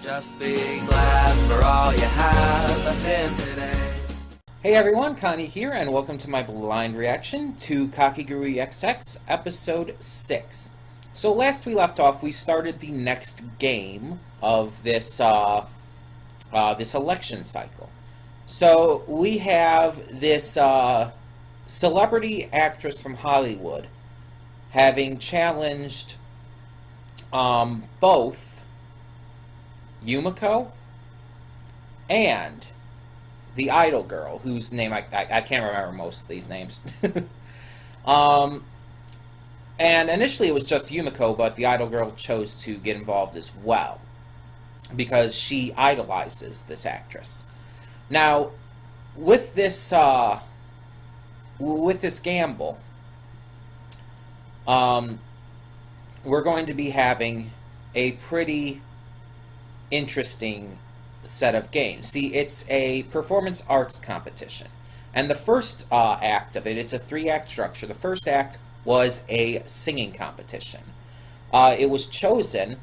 Just be glad for all you have that's in today. Hey everyone, Connie here, and welcome to my blind reaction to Kakegurui Ep6, Episode 6. So last we left off, we started the next game of this this election cycle. So we have this celebrity actress from Hollywood having challenged both Yumiko and the idol girl, whose name I can't remember most of these names. And initially it was just Yumiko, but the idol girl chose to get involved as well because she idolizes this actress. Now, with this gamble, we're going to be having a pretty interesting set of games. See, it's a performance arts competition. And the first act of it, it's a 3-act structure. The first act was a singing competition. It was chosen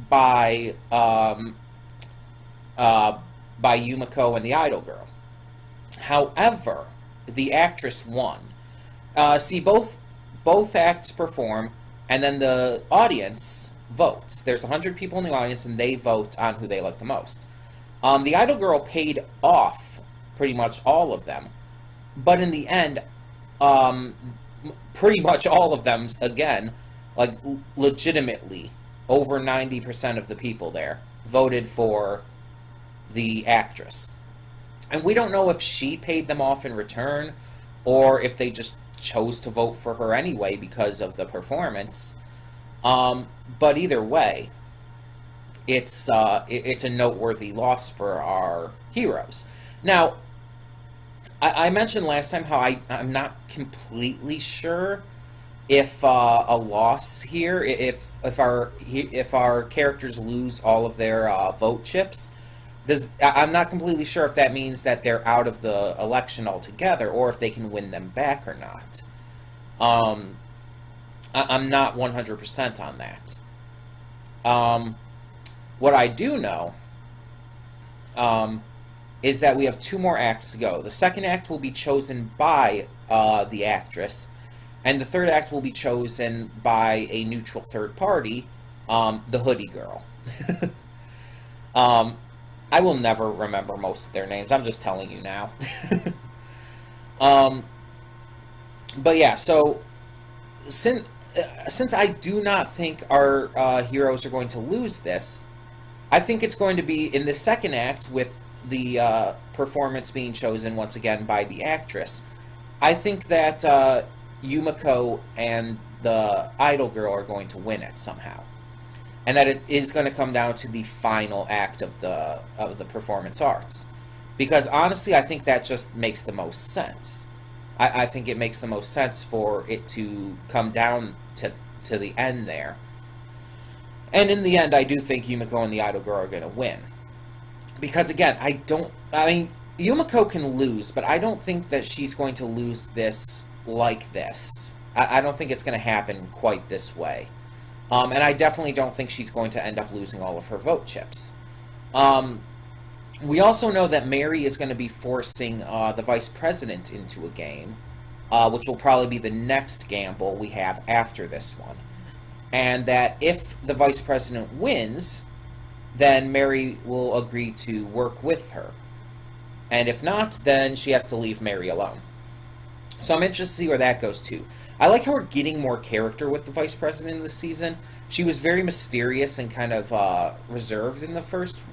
by Yumiko and the idol girl. However, the actress won. See, both acts perform, and then the audience votes. There's 100 people in the audience, and they vote on who they like the most. The idol girl paid off pretty much all of them, but in the end, pretty much all of them, again, like legitimately, over 90% of the people there voted for the actress. And we don't know if she paid them off in return, or if they just chose to vote for her anyway because of the performance. But either way, it's a noteworthy loss for our heroes. Now, I mentioned last time how I'm not completely sure if a loss here, if our characters lose all of their vote chips, I'm not completely sure if that means that they're out of the election altogether, or if they can win them back or not. I'm not 100% on that. What I do know is that we have 2 more acts to go. The second act will be chosen by the actress, and the third act will be chosen by a neutral third party, the hoodie girl. I will never remember most of their names. I'm just telling you now. But yeah, so since I do not think our heroes are going to lose this, I think it's going to be in the second act with the performance being chosen once again by the actress. I think that Yumiko and the idol girl are going to win it somehow, and that it is going to come down to the final act of the performance arts. Because honestly, I think that just makes the most sense. I think it makes the most sense for it to come down to the end there. And in the end, I do think Yumiko and the idol girl are going to win. Because again, I mean, Yumiko can lose, but I don't think that she's going to lose this like this. I don't think it's going to happen quite this way. And I definitely don't think she's going to end up losing all of her vote chips. We also know that Mary is going to be forcing the vice president into a game, which will probably be the next gamble we have after this one. And that if the vice president wins, then Mary will agree to work with her. And if not, then she has to leave Mary alone. So I'm interested to see where that goes too. I like how we're getting more character with the vice president this season. She was very mysterious and kind of reserved in the first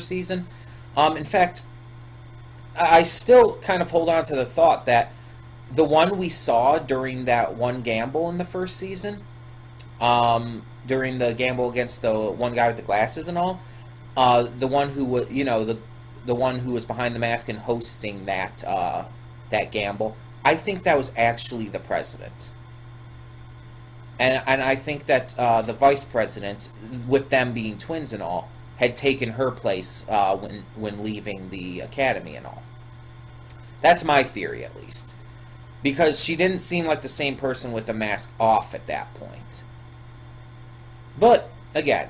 season. In fact, I still kind of hold on to the thought that the one we saw during that one gamble in the first season, during the gamble against the one guy with the glasses and all, the one who was, the one who was behind the mask and hosting that gamble, I think that was actually the president. And I think that the vice president, with them being twins and all, had taken her place when leaving the academy and all. That's my theory, at least. Because she didn't seem like the same person with the mask off at that point. But, again,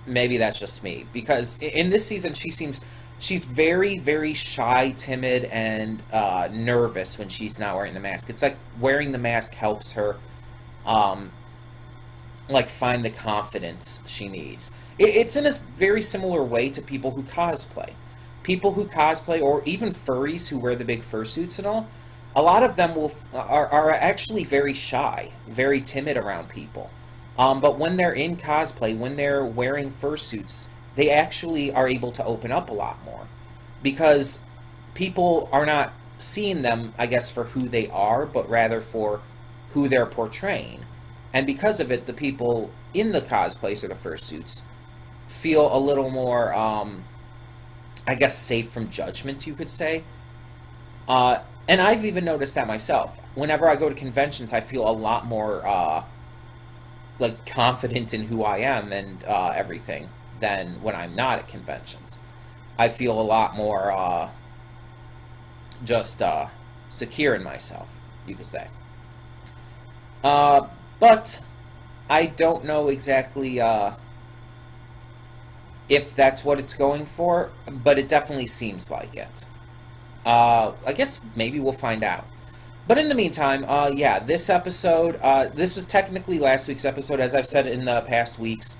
maybe that's just me, because in this season she's very, very shy, timid, and nervous when she's not wearing the mask. It's like wearing the mask helps her um, like find the confidence she needs. It's in a very similar way to people who cosplay. People who cosplay, or even furries who wear the big fursuits and all, a lot of them are actually very shy, very timid around people. But when they're in cosplay, when they're wearing fursuits, they actually are able to open up a lot more, because people are not seeing them, I guess, for who they are, but rather for who they're portraying. And because of it, the people in the cosplays or the fursuits feel a little more, I guess, safe from judgment, you could say. And I've even noticed that myself. Whenever I go to conventions, I feel a lot more, like, confident in who I am and everything than when I'm not at conventions. I feel a lot more, just secure in myself, you could say. But I don't know exactly if that's what it's going for, but it definitely seems like it. I guess maybe we'll find out. But in the meantime, yeah, this episode, this was technically last week's episode, as I've said in the past weeks.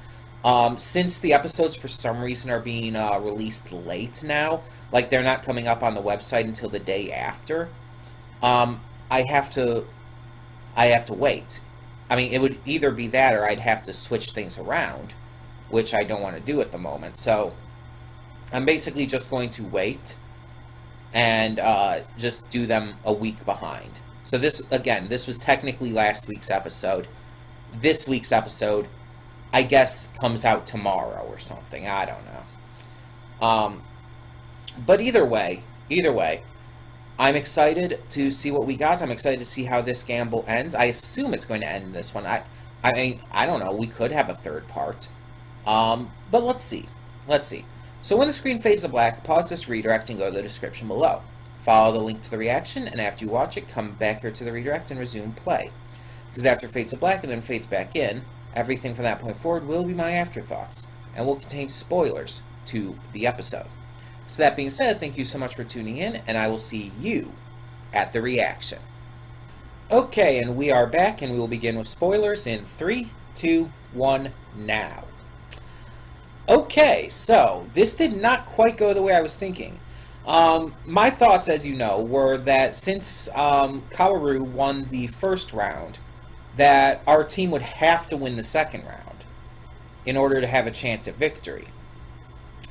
Since the episodes for some reason are being released late now, like they're not coming up on the website until the day after, I have to wait. I mean, it would either be that or I'd have to switch things around, which I don't want to do at the moment. So I'm basically just going to wait and just do them a week behind. So this, again, this was technically last week's episode. This week's episode, I guess, comes out tomorrow or something. I don't know. But either way, I'm excited to see what we got. I'm excited to see how this gamble ends. I assume it's going to end in this one. I mean, I don't know. We could have a third part. But let's see. So when the screen fades to black, pause this redirect and go to the description below. Follow the link to the reaction, and after you watch it, come back here to the redirect and resume play. Because after it fades to black and then fades back in, everything from that point forward will be my afterthoughts, and will contain spoilers to the episode. So that being said, thank you so much for tuning in, and I will see you at the reaction. Okay, and we are back, and we will begin with spoilers in 3, 2, 1, now. Okay, so this did not quite go the way I was thinking. My thoughts, as you know, were that since Kaworu won the first round, that our team would have to win the second round in order to have a chance at victory.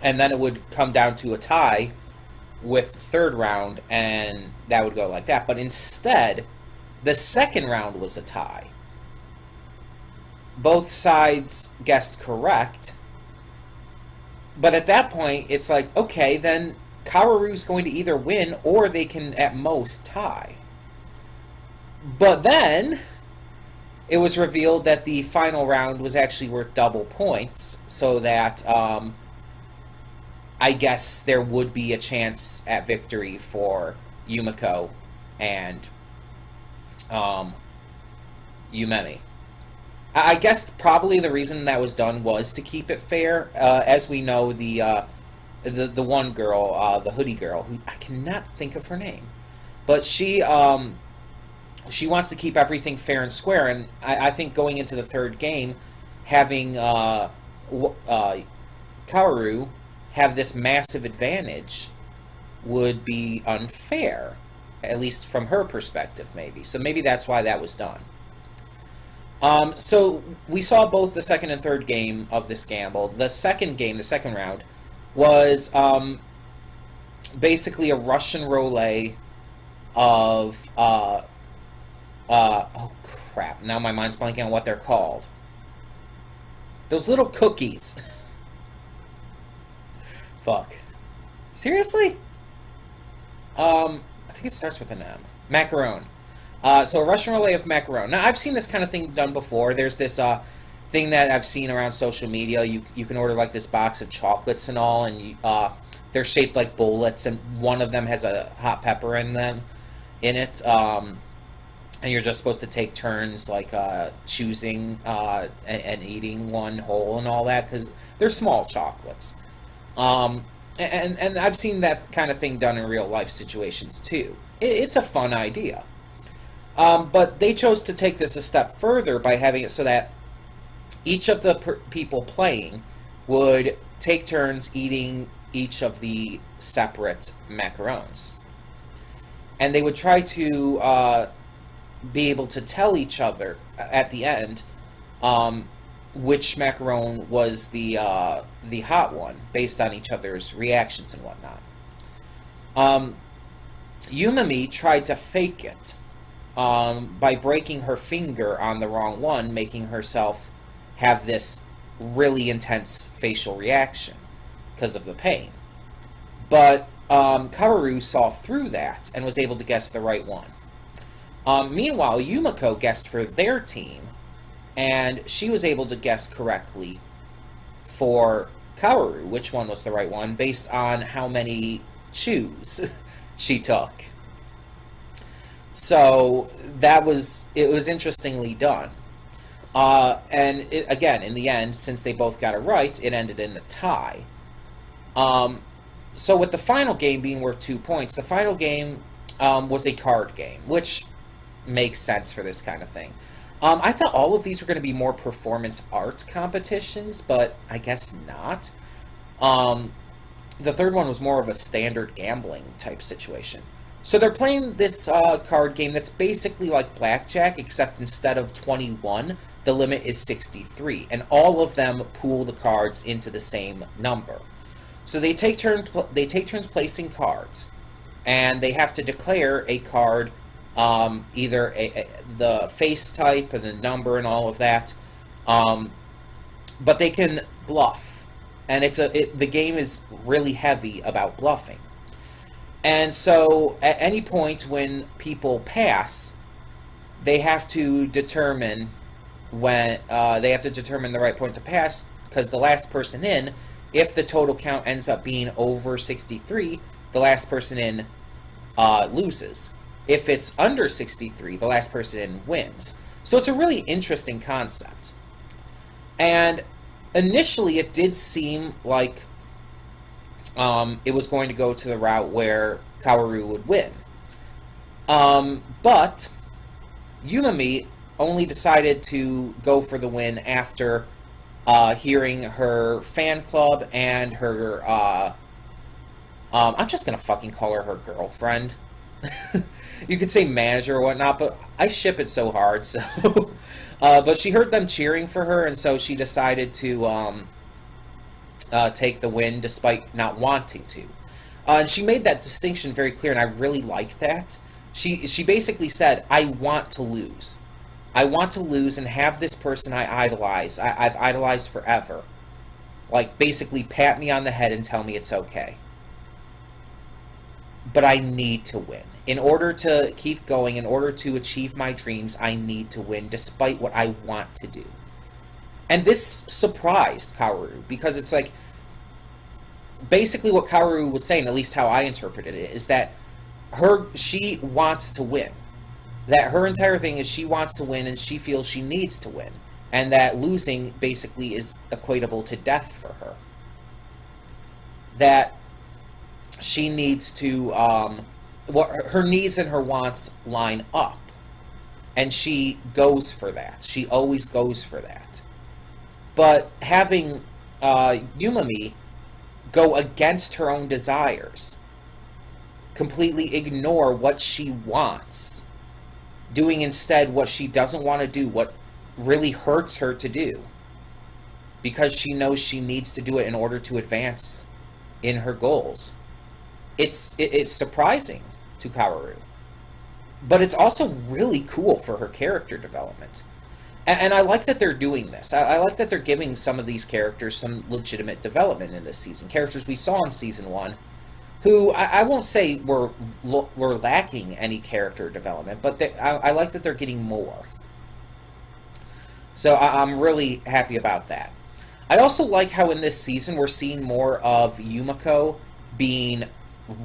And then it would come down to a tie with the third round, and that would go like that. But instead, the second round was a tie. Both sides guessed correct. But at that point, it's like, okay, then Kaworu's going to either win or they can at most tie. But then it was revealed that the final round was actually worth double points, so that I guess there would be a chance at victory for Yumiko and Yumemi. I guess probably the reason that was done was to keep it fair. As we know, the one girl, the hoodie girl, who I cannot think of her name, but she wants to keep everything fair and square. And I think going into the third game, having Kaworu have this massive advantage would be unfair, at least from her perspective, maybe. So maybe that's why that was done. So we saw both the second and third game of this gamble. The second game, the second round, was basically a Russian roulette of oh crap, now my mind's blanking on what they're called. Those little cookies. Fuck. Seriously? I think it starts with an M. Macaron. So a Russian roulette of macaron. Now, I've seen this kind of thing done before. There's this thing that I've seen around social media. You can order like this box of chocolates and all, and they're shaped like bullets, and one of them has a hot pepper in it. and you're just supposed to take turns, like choosing and eating one whole and all that, because they're small chocolates. Um, and I've seen that kind of thing done in real life situations too. It's a fun idea. But they chose to take this a step further by having it so that each of the people playing would take turns eating each of the separate macarons. And they would try to be able to tell each other at the end which macaron was the hot one based on each other's reactions and whatnot. Yumami tried to fake it by breaking her finger on the wrong one, making herself have this really intense facial reaction because of the pain. But Kaworu saw through that and was able to guess the right one. Meanwhile, Yumiko guessed for their team, and she was able to guess correctly for Kaworu which one was the right one based on how many chews she took. So it was interestingly done. And again, in the end, since they both got it right, it ended in a tie. So with the final game being worth 2 points, the final game was a card game, which makes sense for this kind of thing. I thought all of these were going to be more performance art competitions, but I guess not. The third one was more of a standard gambling type situation. So they're playing this card game that's basically like blackjack, except instead of 21, the limit is 63, and all of them pool the cards into the same number. So they take turns placing cards, and they have to declare a card, either the face type and the number and all of that, but they can bluff, and the game is really heavy about bluffing. And so at any point when people pass, they have to determine the right point to pass, because the last person in, if the total count ends up being over 63, the last person in loses. If it's under 63, the last person in wins. So it's a really interesting concept. And initially it did seem like it was going to go to the route where Kaworu would win. But Yumami only decided to go for the win after hearing her fan club and her, I'm just gonna fucking call her girlfriend. You could say manager or whatnot, but I ship it so hard, so... but she heard them cheering for her, and so she decided to take the win despite not wanting to. And she made that distinction very clear, and I really like that. She basically said, I want to lose. I want to lose and have this person I idolize, I've idolized forever, like, basically pat me on the head and tell me it's okay. But I need to win. In order to keep going, in order to achieve my dreams, I need to win, despite what I want to do. And this surprised Kaworu, because it's like, basically what Kaworu was saying, at least how I interpreted it, is that she wants to win. That her entire thing is she wants to win, and she feels she needs to win. And that losing basically is equatable to death for her. That she needs to, her needs and her wants line up. And she goes for that. She always goes for that. But having Yumami go against her own desires, completely ignore what she wants, doing instead what she doesn't want to do, what really hurts her to do, because she knows she needs to do it in order to advance in her goals. It's surprising to Kaworu, but it's also really cool for her character development. And I like that they're doing this. I like that they're giving some of these characters some legitimate development in this season. Characters we saw in Season 1, who I won't say were lacking any character development, but I like that they're getting more. So I'm really happy about that. I also like how in this season we're seeing more of Yumiko being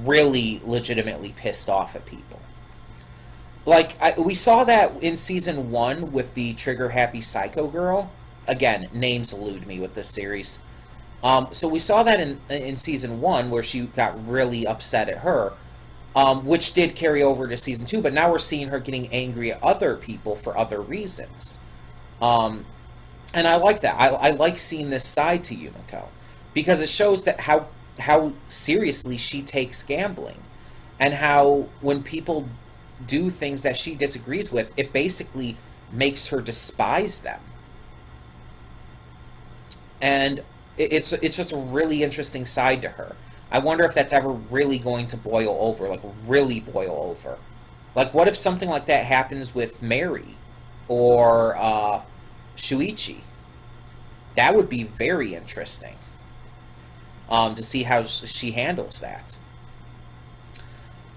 really legitimately pissed off at people. Like, we saw that in season 1 with the trigger happy psycho girl. Again, names elude me with this series. So we saw that in season 1 where she got really upset at her, which did carry over to season 2, but now we're seeing her getting angry at other people for other reasons. Um, and I like that. I like seeing this side to Yumiko because it shows that how seriously she takes gambling, and how when people do things that she disagrees with, it basically makes her despise them. And it's just a really interesting side to her. I wonder if that's ever really going to boil over, like really boil over. Like, what if something like that happens with Mary or Shuichi? That would be very interesting, to see how she handles that.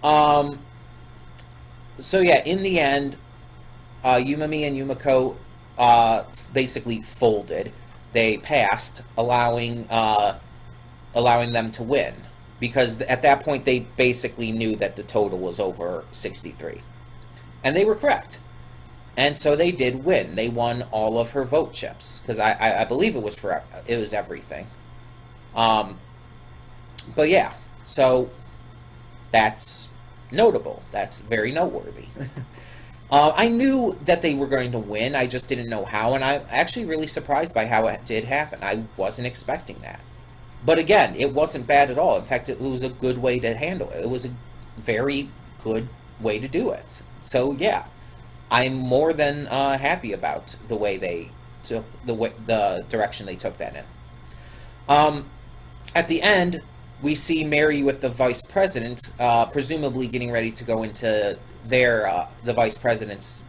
Um, so yeah, in the end, Yumami and Yumiko basically folded. They passed, allowing them to win, because at that point they basically knew that the total was over 63, and they were correct. And so they did win. They won all of her vote chips, because I believe it was everything. Um, but yeah, so that's notable. That's very noteworthy. I knew that they were going to win, I just didn't know how, and I'm actually really surprised by how it did happen. I wasn't expecting that. But again, it wasn't bad at all. In fact, it was a good way to handle it. It was a very good way to do it. So yeah, I'm more than happy about the way they took the direction they took that in. At the end, we see Mary with the vice president, presumably getting ready to go into the vice president's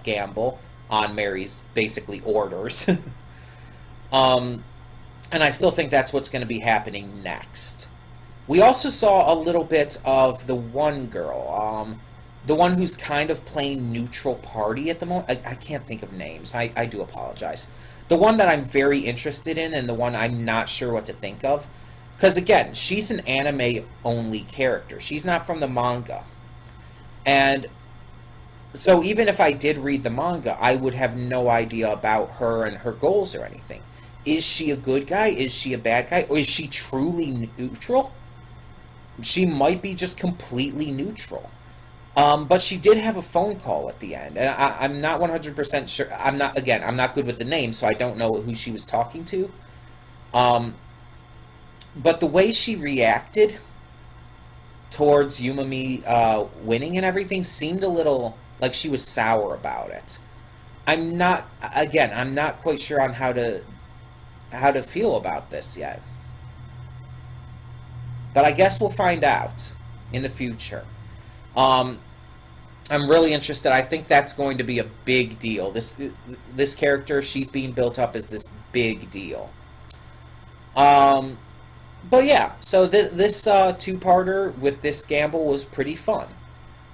gamble on Mary's basically orders. And I still think that's what's going to be happening next. We also saw a little bit of the one girl, the one who's kind of playing neutral party at the moment. I can't think of names. I do apologize. The one that I'm very interested in, and the one I'm not sure what to think of. Because again, she's an anime-only character. She's not from the manga. And so even if I did read the manga, I would have no idea about her and her goals or anything. Is she a good guy? Is she a bad guy? Or is she truly neutral? She might be just completely neutral. But she did have a phone call at the end. And I'm not 100% sure. I'm not good with the name, so I don't know who she was talking to. But the way she reacted towards Yumami winning and everything seemed a little like she was sour about it. I'm not quite sure on how to feel about this yet. But I guess we'll find out in the future. I'm really interested. I think that's going to be a big deal. This character, she's being built up as this big deal. But yeah, so this two-parter with this gamble was pretty fun.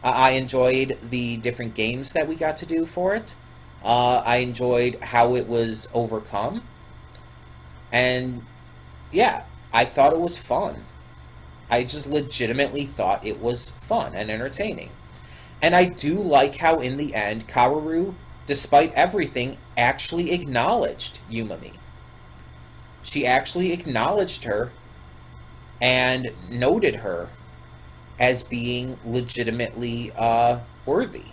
I enjoyed the different games that we got to do for it. I enjoyed how it was overcome. And yeah, I thought it was fun. I just legitimately thought it was fun and entertaining. And I do like how in the end, Kaworu, despite everything, actually acknowledged Yumami. She actually acknowledged her and noted her as being legitimately worthy.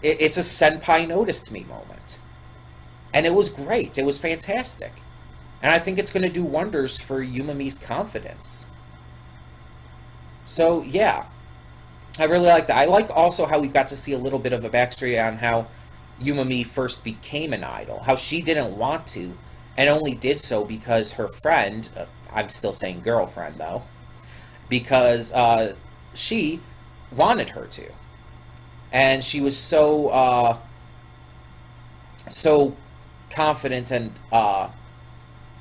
It's a senpai noticed me moment. And it was great. It was fantastic. And I think it's going to do wonders for Yumami's confidence. So, yeah. I really like that. I like also how we got to see a little bit of a backstory on how Yumami first became an idol. How she didn't want to, and only did so because her friend, I'm still saying girlfriend though, because she wanted her to. And she was so confident and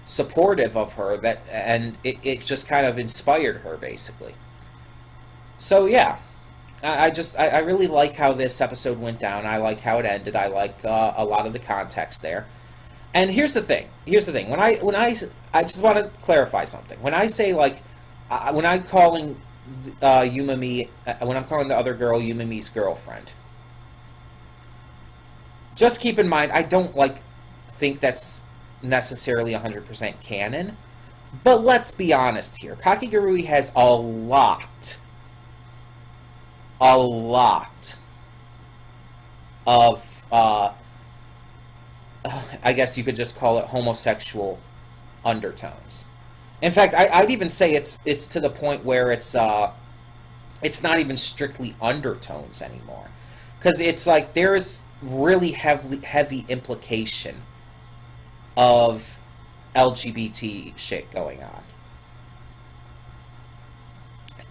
supportive of her and it just kind of inspired her basically. So yeah, I really like how this episode went down. I like how it ended. I like a lot of the context there. And here's the thing. When I just want to clarify something. When I say like when I'm calling Yumami, when I'm calling the other girl Yumami's girlfriend. Just keep in mind, I don't think that's necessarily 100% canon, but let's be honest here. Kakegurui has a lot of, I guess you could just call it homosexual undertones. In fact, I'd even say it's to the point where it's not even strictly undertones anymore, because it's like there's really heavy implication of LGBT shit going on,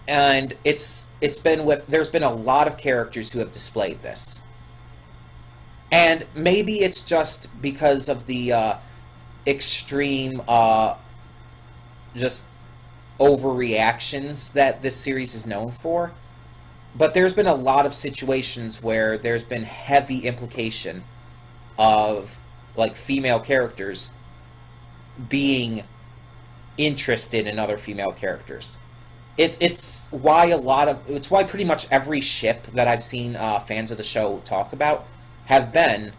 and there's been a lot of characters who have displayed this, and maybe it's just because of the extreme just overreactions that this series is known for. But there's been a lot of situations where there's been heavy implication of female characters being interested in other female characters. It's why pretty much every ship that I've seen fans of the show talk about have been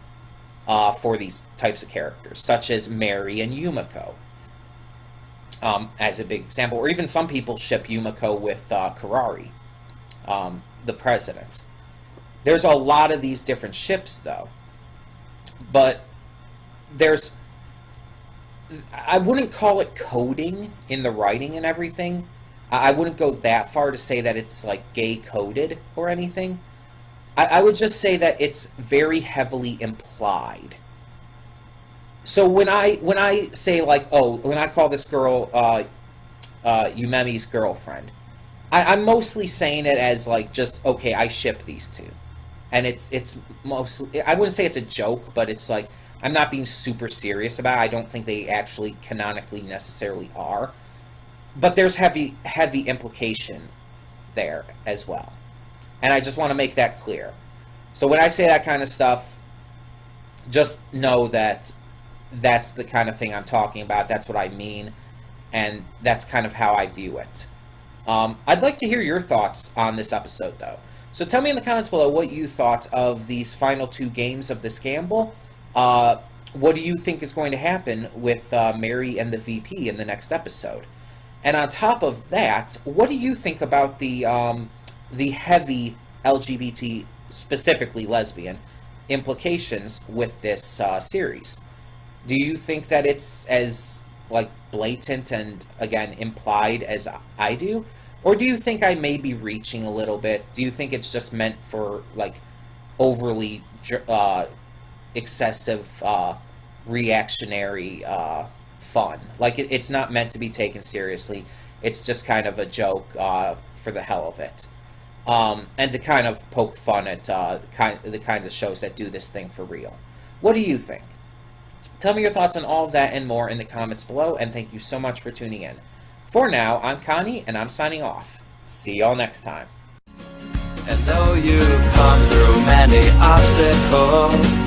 for these types of characters, such as Mary and Yumiko. As a big example, or even some people ship Yumiko with Karari, the president. There's a lot of these different ships, though, but I wouldn't call it coding in the writing and everything. I wouldn't go that far to say that it's gay coded or anything. I would just say that it's very heavily implied. So when I say when I call this girl Yumemi's girlfriend, I'm mostly saying it as just okay, I ship these two, and it's mostly, I wouldn't say it's a joke, but it's I'm not being super serious about it. I don't think they actually canonically necessarily are, but there's heavy implication there as well, and I just want to make that clear. So when I say that kind of stuff, just know that that's the kind of thing I'm talking about. That's what I mean, and that's kind of how I view it. I'd like to hear your thoughts on this episode, though. So tell me in the comments below what you thought of these final two games of this gamble. What do you think is going to happen with Mary and the VP in the next episode? And on top of that, what do you think about the heavy LGBT, specifically lesbian, implications with this series? Do you think that it's as blatant and, again, implied as I do? Or do you think I may be reaching a little bit? Do you think it's just meant for overly excessive reactionary fun? It's not meant to be taken seriously. It's just kind of a joke for the hell of it, and to kind of poke fun at the kinds of shows that do this thing for real. What do you think? Tell me your thoughts on all of that and more in the comments below, and thank you so much for tuning in. For now, I'm Connie, and I'm signing off. See y'all next time. And though you've come through many obstacles,